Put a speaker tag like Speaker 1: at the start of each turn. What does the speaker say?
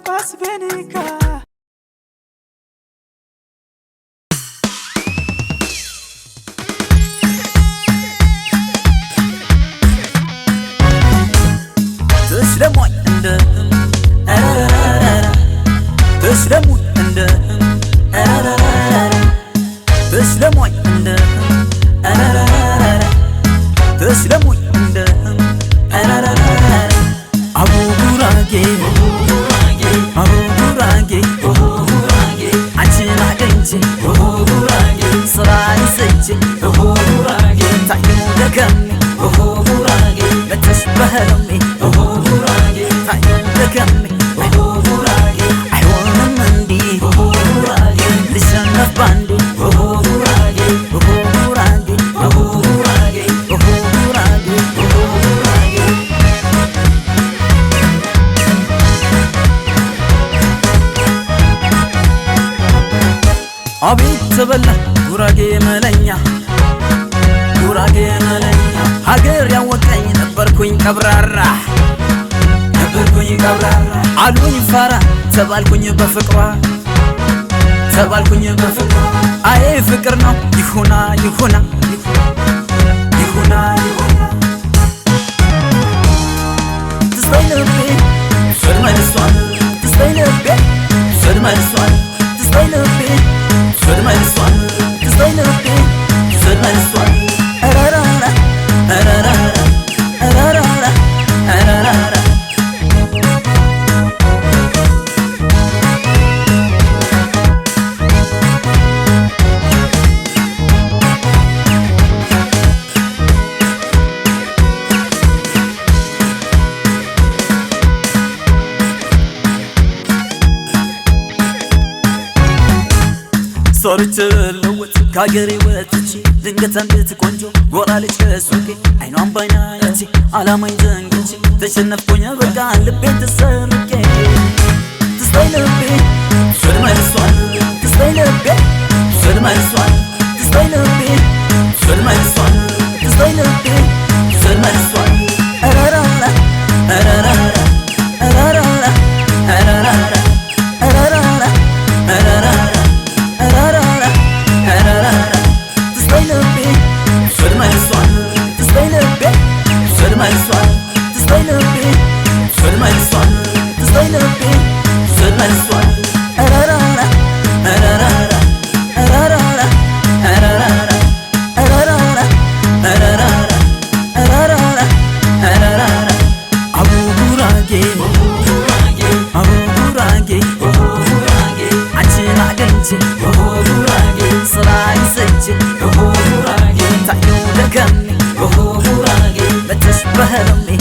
Speaker 1: basbenika تسلموا عند تسلموا عند تسلموا عند تسلموا عند أبو غراغي أبو غراغي عجينا قنجي أبو غراغي صراعي سجي أبو غراغي تعيون لكمي أبو غراغي لا تشبه لمي أبو غراغي تعيون لكمي أبو غراغي أحوانا مندي أبو غراغي لسنا باندي أبو غراغي أبو غراغي أبو غراغي أبو غراغي أبو غراغي አቤት ተበላ ጉራጌ መለኛ ጉራጌ መለኛ ሀገር ያወቀኝ ነበርኩኝ ቀብራራ አሉኝ ፋራ ተባልኩኝ በፍቅሯ አይ ፍቅር ነው ይሁና ትስተይልቤ ፍርመልሷል ትስተይልቤ ፍርመልሷል ትስተይልቤ ፍርመልሷል ትስተይልቤ ፍርመልሷል አራራራ አራራራ አራራራ አራራራ ሰርቼ ለወጥ ካገሬ ወጥቼ ድንገት አንዲት ቆንጆ ጎራለች ከሱቄ አይኗን ባይና ያቺ አላማኝ ዘንግቼ ተሸነፍኩኝ በቃ ልቤን ተሰርቄ ትስተይልቤ ፍርመልሷል ትስተይልቤ ፍርመልሷል ትስተይልቤ ፍርመልሷል ትስተይልቤ ፍርመልሷል አራራራ አራራራ አራራራ አራራራ አራራራ አራራራ ፍርመልሷል ትስተይልቤ ፍርመልሷል ትስተይልቤ ፍርመልሷል ትስተይልቤ ፍርመልሷል አራራራ አራራራ አራራራ አራራራ አራራራ አራራራ አራራራ አራራራ አቡ ጉራጌ አቡ ጉራጌ አንቺን አገኝቼ አቡ ጉራጌ ስራዬ ሰጅ አቡ ጉራጌ تعيون لكمي لا تشبه لمي